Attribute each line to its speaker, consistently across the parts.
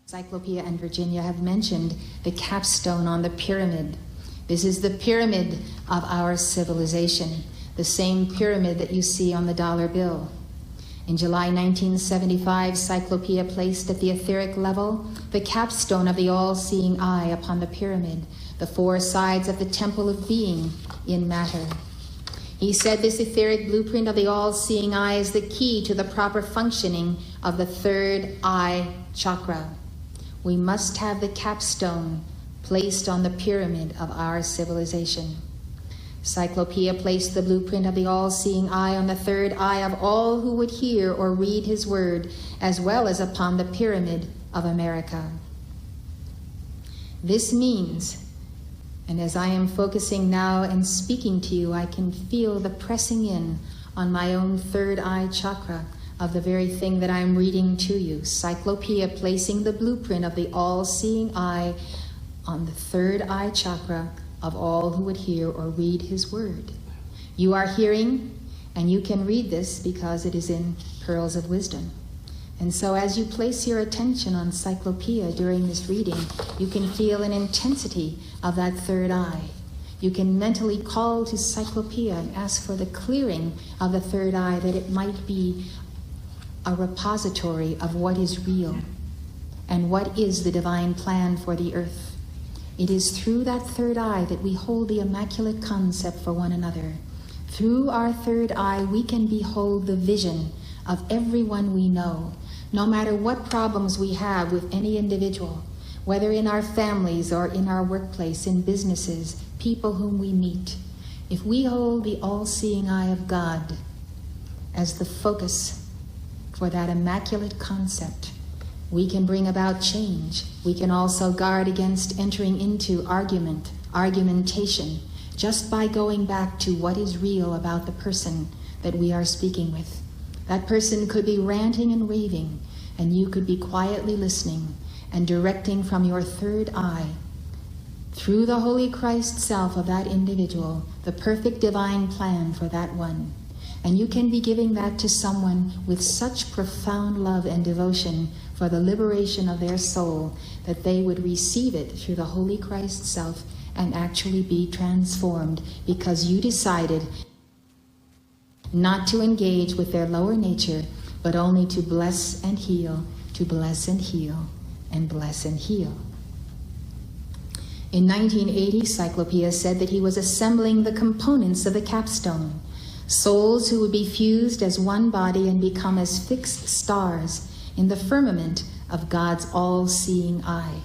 Speaker 1: Cyclopea and Virginia have mentioned the capstone on the pyramid. This is the pyramid of our civilization, the same pyramid that you see on the dollar bill. In July 1975, Cyclopea placed at the etheric level the capstone of the all-seeing eye upon the pyramid, the four sides of the temple of being in matter. He said this etheric blueprint of the all-seeing eye is the key to the proper functioning of the third eye chakra. We must have the capstone placed on the pyramid of our civilization. Cyclopea placed the blueprint of the all-seeing eye on the third eye of all who would hear or read his word, as well as upon the pyramid of America. This means, and as I am focusing now and speaking to you, I can feel the pressing in on my own third eye chakra of the very thing that I'm reading to you. Cyclopea placing the blueprint of the all-seeing eye on the third eye chakra of all who would hear or read his word. You are hearing, and you can read this because it is in Pearls of Wisdom. And so as you place your attention on Cyclopea during this reading, you can feel an intensity of that third eye. You can mentally call to Cyclopea and ask for the clearing of the third eye, that it might be a repository of what is real and what is the divine plan for the earth. It is through that third eye that we hold the immaculate concept for one another. Through our third eye, we can behold the vision of everyone we know, no matter what problems we have with any individual, whether in our families or in our workplace, in businesses, people whom we meet. If we hold the all-seeing eye of God as the focus for that immaculate concept, we can bring about change. We can also guard against entering into argumentation, just by going back to what is real about the person that we are speaking with. That person could be ranting and raving, and you could be quietly listening and directing from your third eye, through the Holy Christ self of that individual, the perfect divine plan for that one. And you can be giving that to someone with such profound love and devotion for the liberation of their soul that they would receive it through the Holy Christ self and actually be transformed, because you decided not to engage with their lower nature, but only to bless and heal, to bless and heal, and bless and heal. In 1980, Cyclopea said that he was assembling the components of the capstone, souls who would be fused as one body and become as fixed stars in the firmament of God's all-seeing eye.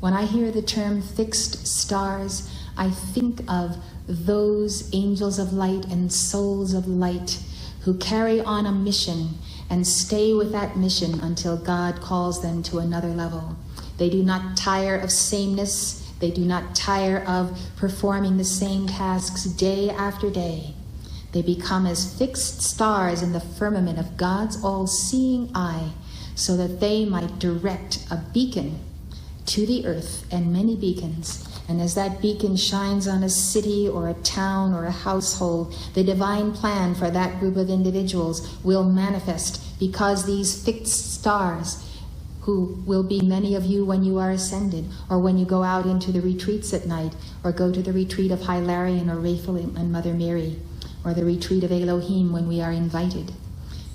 Speaker 1: When I hear the term fixed stars, I think of those angels of light and souls of light who carry on a mission and stay with that mission until God calls them to another level. They do not tire of sameness. They do not tire of performing the same tasks day after day. They become as fixed stars in the firmament of God's all-seeing eye, so that they might direct a beacon to the earth, and many beacons. And as that beacon shines on a city or a town or a household, the divine plan for that group of individuals will manifest, because these fixed stars, who will be many of you when you are ascended, or when you go out into the retreats at night, or go to the retreat of Hilarion or Raphael and Mother Mary, or the retreat of Elohim when we are invited.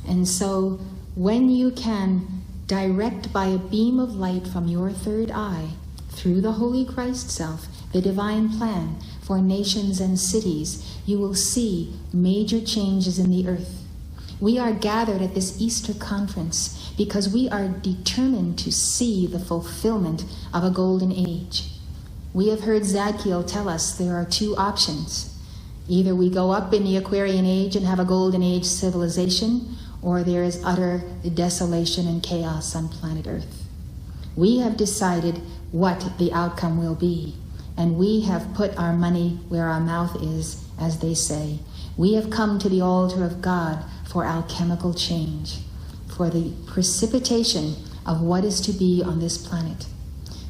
Speaker 1: And so when you can direct by a beam of light from your third eye, through the Holy Christ self, the divine plan for nations and cities, you will see major changes in the earth. We are gathered at this Easter conference because we are determined to see the fulfillment of a golden age. We have heard Zadkiel tell us there are two options. Either we go up in the Aquarian age and have a golden age civilization, or there is utter desolation and chaos on planet Earth. We have decided what the outcome will be, and we have put our money where our mouth is, as they say. We have come to the altar of God for alchemical change, for the precipitation of what is to be on this planet.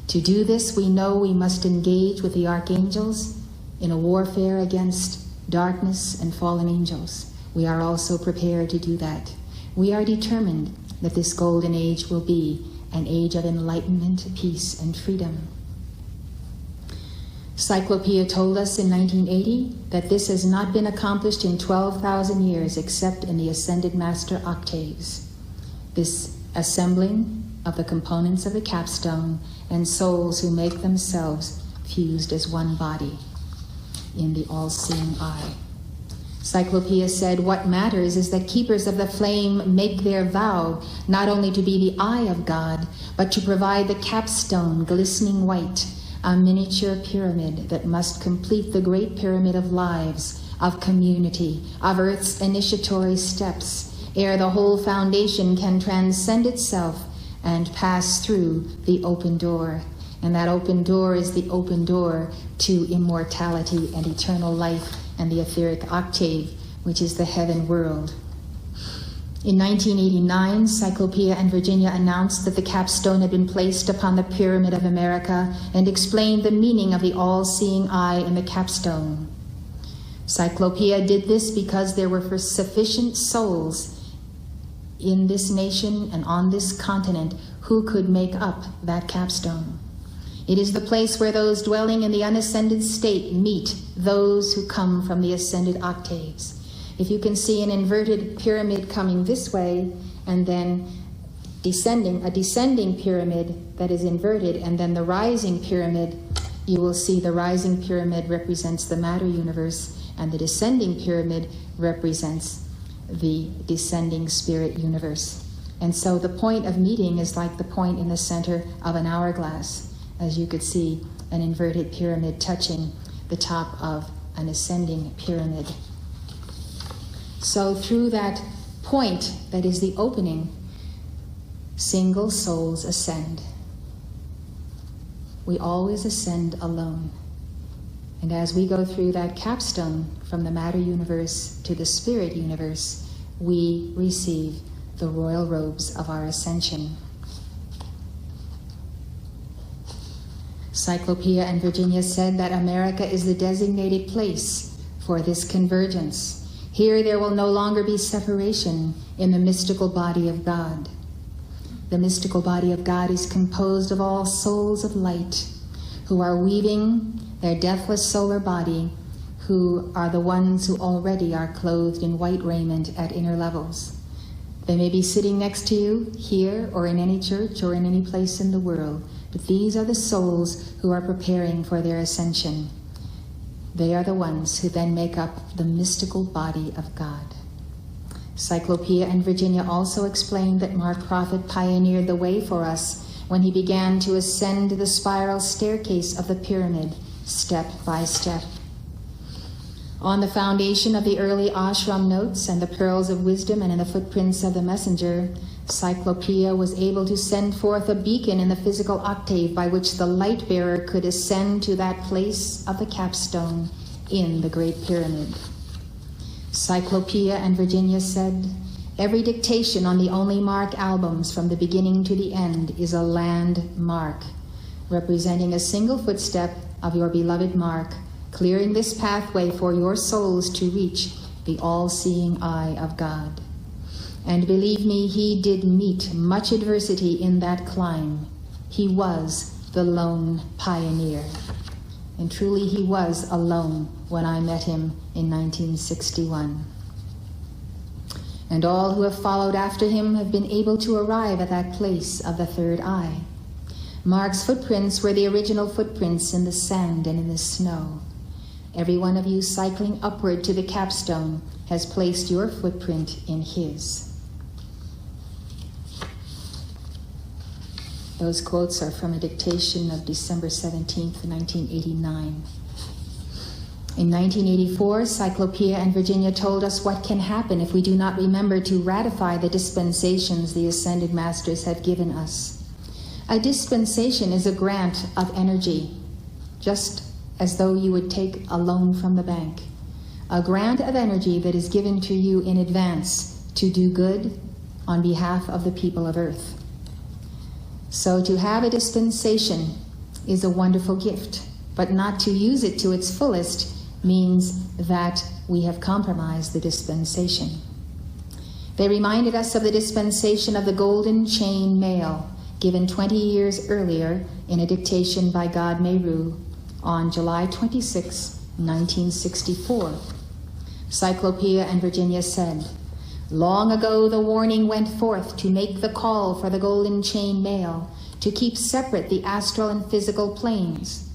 Speaker 1: To do this, we know we must engage with the archangels in a warfare against darkness and fallen angels. We are also prepared to do that. We are determined that this golden age will be, an age of enlightenment, peace, and freedom. Cyclopea told us in 1980 that this has not been accomplished in 12,000 years except in the Ascended Master octaves. This assembling of the components of the capstone and souls who make themselves fused as one body in the all-seeing eye. Cyclopea said, what matters is that keepers of the flame make their vow not only to be the eye of God, but to provide the capstone, glistening white, a miniature pyramid that must complete the great pyramid of lives, of community, of Earth's initiatory steps, ere the whole foundation can transcend itself and pass through the open door. And that open door is the open door to immortality and eternal life and the etheric octave, which is the heaven world. In 1989, Cyclopea and Virginia announced that the capstone had been placed upon the Pyramid of America and explained the meaning of the all-seeing eye in the capstone. Cyclopea did this because there were sufficient souls in this nation and on this continent who could make up that capstone. It is the place where those dwelling in the unascended state meet those who come from the ascended octaves. If you can see an inverted pyramid coming this way and then a descending pyramid that is inverted, and then the rising pyramid, you will see the rising pyramid represents the matter universe and the descending pyramid represents the descending spirit universe. And so the point of meeting is like the point in the center of an hourglass, as you could see an inverted pyramid touching the top of an ascending pyramid. So through that point that is the opening, single souls ascend. We always ascend alone. And as we go through that capstone from the matter universe to the spirit universe, we receive the royal robes of our ascension. Cyclopea and Virginia said that America is the designated place for this convergence. Here there will no longer be separation in the mystical body of God. The mystical body of God is composed of all souls of light who are weaving their deathless solar body, who are the ones who already are clothed in white raiment at inner levels. They may be sitting next to you here or in any church or in any place in the world, but these are the souls who are preparing for their ascension. They are the ones who then make up the mystical body of God. Cyclopea and Virginia also explained that Clare Prophet pioneered the way for us when he began to ascend the spiral staircase of the pyramid, step by step. On the foundation of the early ashram notes and the pearls of wisdom and in the footprints of the messenger, Cyclopea was able to send forth a beacon in the physical octave by which the light bearer could ascend to that place of the capstone in the Great Pyramid. Cyclopea and Virginia said, every dictation on the Only Mark albums from the beginning to the end is a landmark, representing a single footstep of your beloved Mark, clearing this pathway for your souls to reach the all-seeing eye of God. And believe me, he did meet much adversity in that climb. He was the lone pioneer. And truly he was alone when I met him in 1961. And all who have followed after him have been able to arrive at that place of the third eye. Mark's footprints were the original footprints in the sand and in the snow. Every one of you cycling upward to the capstone has placed your footprint in his. Those quotes are from a dictation of December 17th, 1989. In 1984, Cyclopea and Virginia told us what can happen if we do not remember to ratify the dispensations the Ascended Masters have given us. A dispensation is a grant of energy, just as though you would take a loan from the bank. A grant of energy that is given to you in advance to do good on behalf of the people of Earth. So to have a dispensation is a wonderful gift, but not to use it to its fullest means that we have compromised the dispensation. They reminded us of the dispensation of the golden chain mail, given 20 years earlier in a dictation by God Meru on July 26, 1964. Cyclopea and Virginia said, "Long ago the warning went forth to make the call for the golden chain mail, to keep separate the astral and physical planes.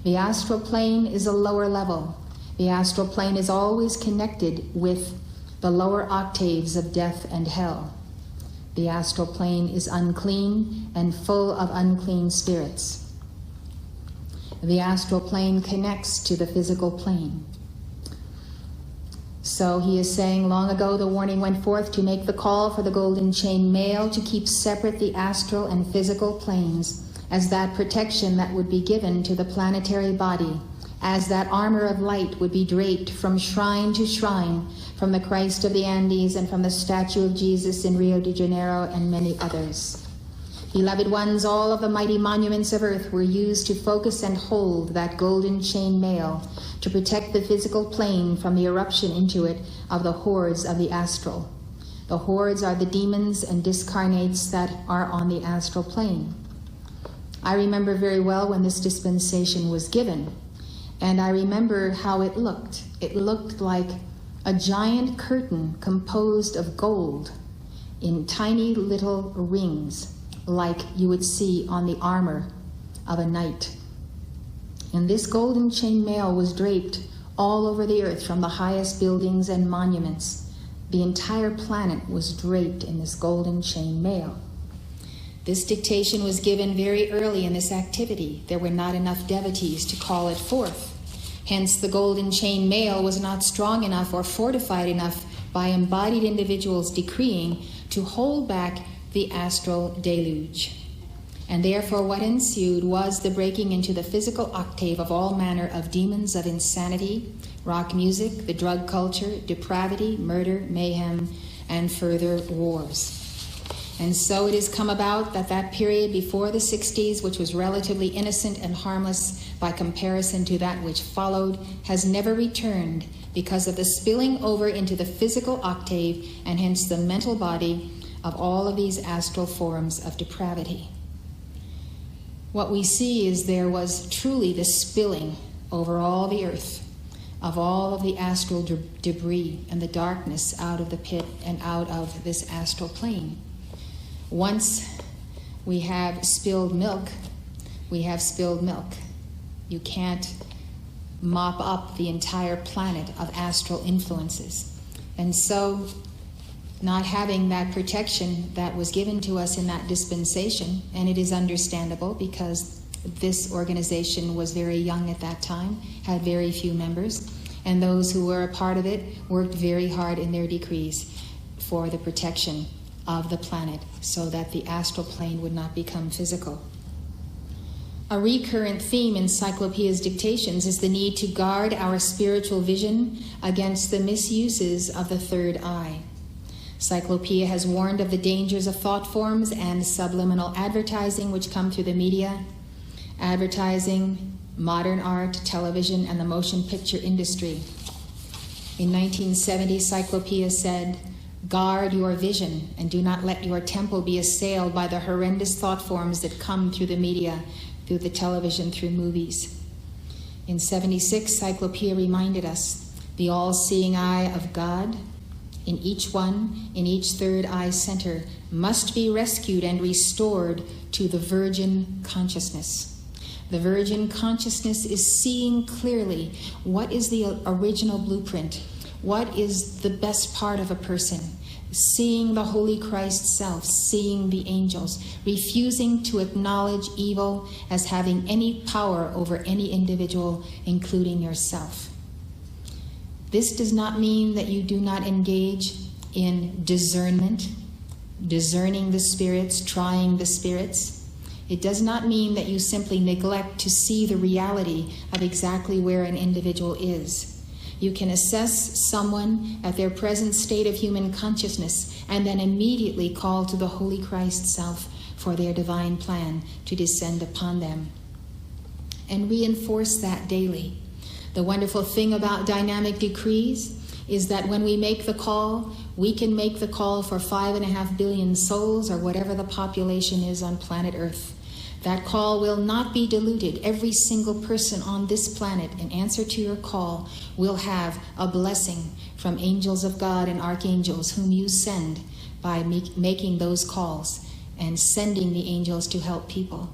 Speaker 1: The astral plane is a lower level. The astral plane is always connected with the lower octaves of death and hell. The astral plane is unclean and full of unclean spirits. The astral plane connects to the physical plane." So he is saying, long ago the warning went forth to make the call for the golden chain mail, to keep separate the astral and physical planes, as that protection that would be given to the planetary body, as that armor of light would be draped from shrine to shrine, from the Christ of the Andes and from the statue of Jesus in Rio de Janeiro and many others. Beloved ones, all of the mighty monuments of earth were used to focus and hold that golden chain mail, to protect the physical plane from the eruption into it of the hordes of the astral. The hordes are the demons and discarnates that are on the astral plane. I remember very well when this dispensation was given, and I remember how it looked. It looked like a giant curtain composed of gold in tiny little rings, like you would see on the armor of a knight. And this golden chain mail was draped all over the earth, from the highest buildings and monuments. The entire planet was draped in this golden chain mail. This dictation was given very early in this activity. There were not enough devotees to call it forth. Hence, the golden chain mail was not strong enough or fortified enough by embodied individuals decreeing to hold back the astral deluge. And therefore what ensued was the breaking into the physical octave of all manner of demons of insanity, rock music, the drug culture, depravity, murder, mayhem, and further wars. And so it has come about that that period before the 60s, which was relatively innocent and harmless by comparison to that which followed, has never returned because of the spilling over into the physical octave and hence the mental body of all of these astral forms of depravity. What we see is there was truly the spilling over all the earth of all of the astral debris and the darkness out of the pit and out of this astral plane. Once we have spilled milk, we have spilled milk. You can't mop up the entire planet of astral influences. And so, not having that protection that was given to us in that dispensation, and it is understandable because this organization was very young at that time, had very few members, and those who were a part of it worked very hard in their decrees for the protection of the planet so that the astral plane would not become physical. A recurrent theme in Cyclopea's dictations is the need to guard our spiritual vision against the misuses of the third eye. Cyclopea has warned of the dangers of thought forms and subliminal advertising which come through the media, advertising, modern art, television, and the motion picture industry. In 1970, Cyclopea said, "Guard your vision and do not let your temple be assailed by the horrendous thought forms that come through the media, through the television, through movies." In 76, Cyclopea reminded us, the all-seeing eye of God in each one, in each third eye center, must be rescued and restored to the virgin consciousness. The virgin consciousness is seeing clearly what is the original blueprint, what is the best part of a person, seeing the Holy Christ self, seeing the angels, refusing to acknowledge evil as having any power over any individual, including yourself. This does not mean that you do not engage in discernment, discerning the spirits, trying the spirits. It does not mean that you simply neglect to see the reality of exactly where an individual is. You can assess someone at their present state of human consciousness and then immediately call to the Holy Christ self for their divine plan to descend upon them. And reinforce that daily. The wonderful thing about dynamic decrees is that when we make the call, we can make the call for 5.5 billion souls, or whatever the population is on planet Earth. That call will not be diluted. Every single person on this planet, in answer to your call, will have a blessing from angels of God and archangels whom you send by making those calls and sending the angels to help people.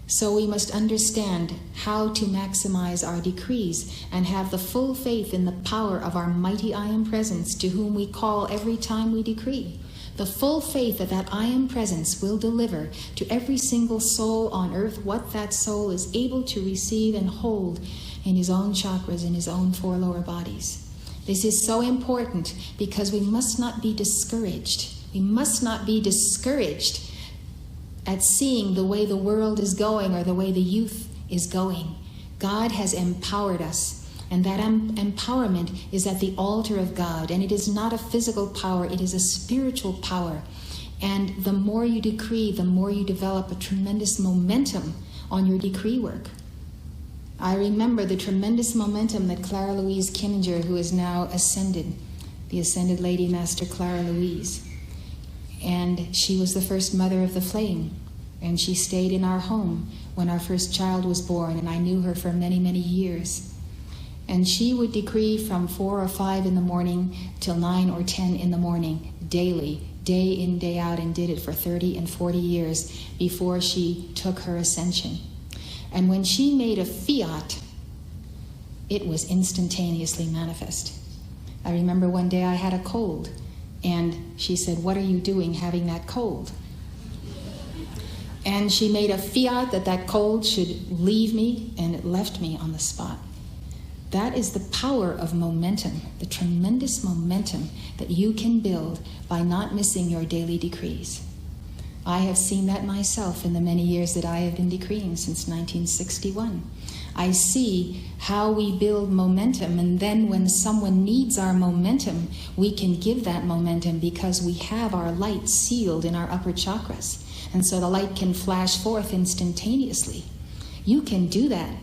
Speaker 1: So we must understand how to maximize our decrees and have the full faith in the power of our mighty I Am Presence, to whom we call every time we decree. The full faith that I Am Presence will deliver to every single soul on earth what that soul is able to receive and hold in his own chakras, in his own 4 lower bodies. This is so important because we must not be discouraged. We must not be discouraged at seeing the way the world is going or the way the youth is going. God has empowered us, and that empowerment is at the altar of God, and it is not a physical power, it is a spiritual power. And the more you decree, the more you develop a tremendous momentum on your decree work. I remember the tremendous momentum that Clara Louise Kinninger, who is now ascended, the ascended Lady Master Clara Louise, and she was the first mother of the flame, and she stayed in our home when our first child was born, and I knew her for many, many years. And she would decree from 4 or 5 in the morning till 9 or 10 in the morning, daily, day in, day out, and did it for 30 and 40 years before she took her ascension. And when she made a fiat, it was instantaneously manifest. I remember one day I had a cold, and she said, "What are you doing having that cold?" And she made a fiat that that cold should leave me, and it left me on the spot. That is the power of momentum, the tremendous momentum that you can build by not missing your daily decrees. I have seen that myself in the many years that I have been decreeing since 1961. I see how we build momentum, and then when someone needs our momentum, we can give that momentum because we have our light sealed in our upper chakras. And so the light can flash forth instantaneously. You can do that.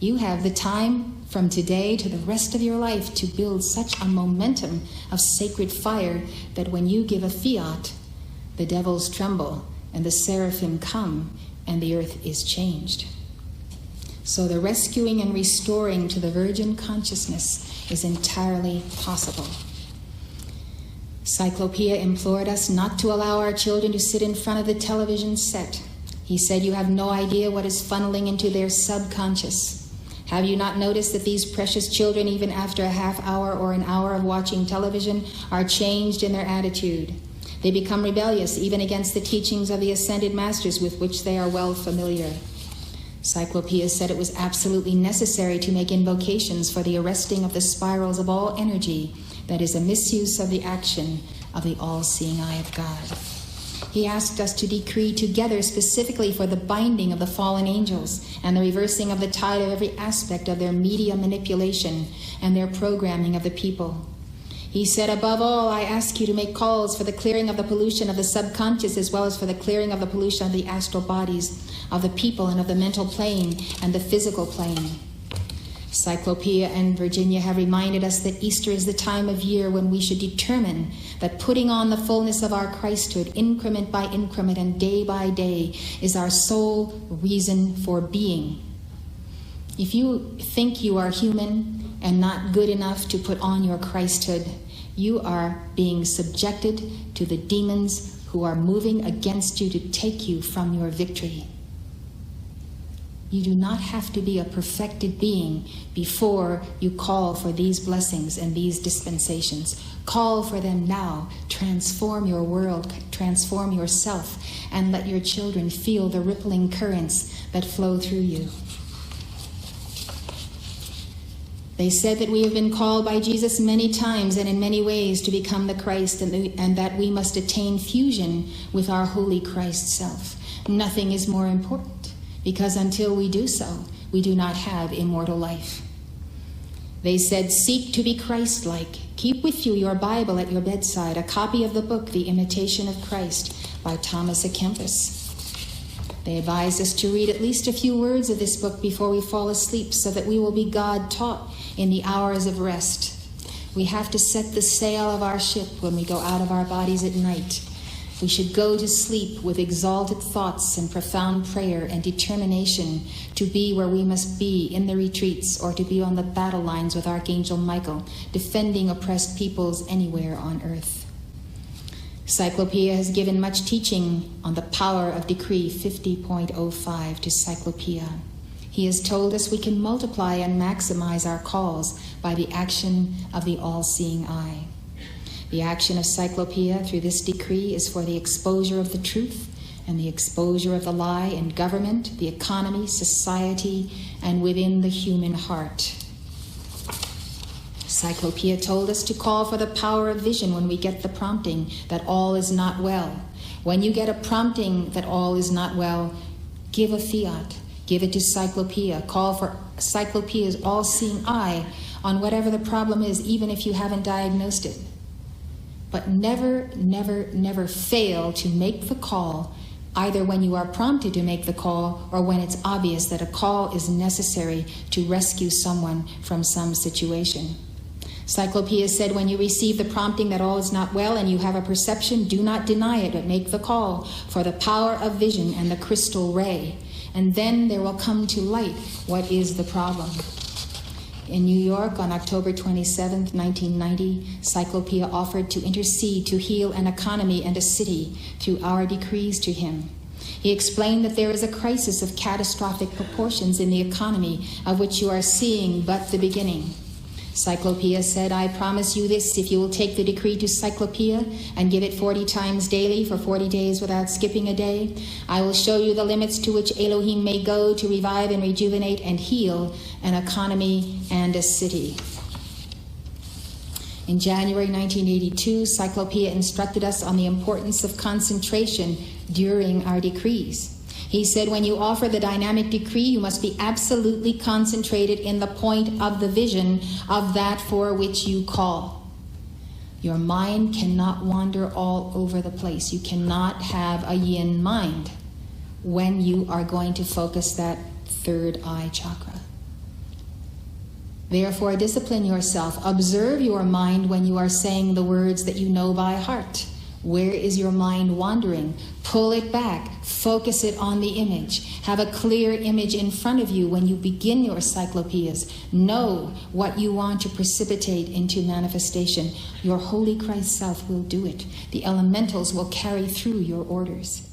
Speaker 1: You have the time from today to the rest of your life to build such a momentum of sacred fire that when you give a fiat, the devils tremble and the seraphim come and the earth is changed. So the rescuing and restoring to the virgin consciousness is entirely possible. Cyclopea implored us not to allow our children to sit in front of the television set. He said, "You have no idea what is funneling into their subconscious. Have you not noticed that these precious children, even after a half hour or an hour of watching television, are changed in their attitude? They become rebellious even against the teachings of the ascended masters with which they are well familiar." Cyclopea said it was absolutely necessary to make invocations for the arresting of the spirals of all energy that is a misuse of the action of the all-seeing eye of God. He asked us to decree together specifically for the binding of the fallen angels and the reversing of the tide of every aspect of their media manipulation and their programming of the people. He said, "Above all, I ask you to make calls for the clearing of the pollution of the subconscious as well as for the clearing of the pollution of the astral bodies, of the people and of the mental plane and the physical plane." Cyclopea and Virginia have reminded us that Easter is the time of year when we should determine that putting on the fullness of our Christhood, increment by increment and day by day, is our sole reason for being. If you think you are human and not good enough to put on your Christhood, you are being subjected to the demons who are moving against you to take you from your victory. You do not have to be a perfected being before you call for these blessings and these dispensations. Call for them now. Transform your world, transform yourself, and let your children feel the rippling currents that flow through you. They said that we have been called by Jesus many times and in many ways to become the Christ, and that we must attain fusion with our holy Christ self. Nothing is more important, because until we do so, we do not have immortal life. They said, "Seek to be Christ-like. Keep with you your Bible at your bedside, a copy of the book, The Imitation of Christ, by Thomas à Kempis." They advised us to read at least a few words of this book before we fall asleep so that we will be God-taught in the hours of rest. We have to set the sail of our ship when we go out of our bodies at night. We should go to sleep with exalted thoughts and profound prayer and determination to be where we must be in the retreats, or to be on the battle lines with Archangel Michael, defending oppressed peoples anywhere on earth. Cyclopea has given much teaching on the power of Decree 50.05 to Cyclopea. He has told us we can multiply and maximize our calls by the action of the all-seeing eye. The action of Cyclopea through this decree is for the exposure of the truth and the exposure of the lie in government, the economy, society, and within the human heart. Cyclopea told us to call for the power of vision when we get the prompting that all is not well. When you get a prompting that all is not well, give a fiat. Give it to Cyclopea. Call for Cyclopea's all-seeing eye on whatever the problem is, even if you haven't diagnosed it. But never, never, never fail to make the call, either when you are prompted to make the call or when it's obvious that a call is necessary to rescue someone from some situation. Cyclopea said, when you receive the prompting that all is not well and you have a perception, do not deny it, but make the call for the power of vision and the crystal ray. And then there will come to light what is the problem. In New York on October 27, 1990, Cyclopea offered to intercede to heal an economy and a city through our decrees to him. He explained that there is a crisis of catastrophic proportions in the economy, of which you are seeing but the beginning. Cyclopea said, I promise you this, if you will take the decree to Cyclopea and give it 40 times daily for 40 days without skipping a day, I will show you the limits to which Elohim may go to revive and rejuvenate and heal an economy and a city. In January 1982, Cyclopea instructed us on the importance of concentration during our decrees. He said, when you offer the dynamic decree, you must be absolutely concentrated in the point of the vision of that for which you call. Your mind cannot wander all over the place. You cannot have a yin mind when you are going to focus that third eye chakra. Therefore, discipline yourself. Observe your mind when you are saying the words that you know by heart. Where is your mind wandering? Pull it back. Focus it on the image. Have a clear image in front of you when you begin your cyclopeas. Know what you want to precipitate into manifestation. Your Holy Christ Self will do it. The elementals will carry through your orders.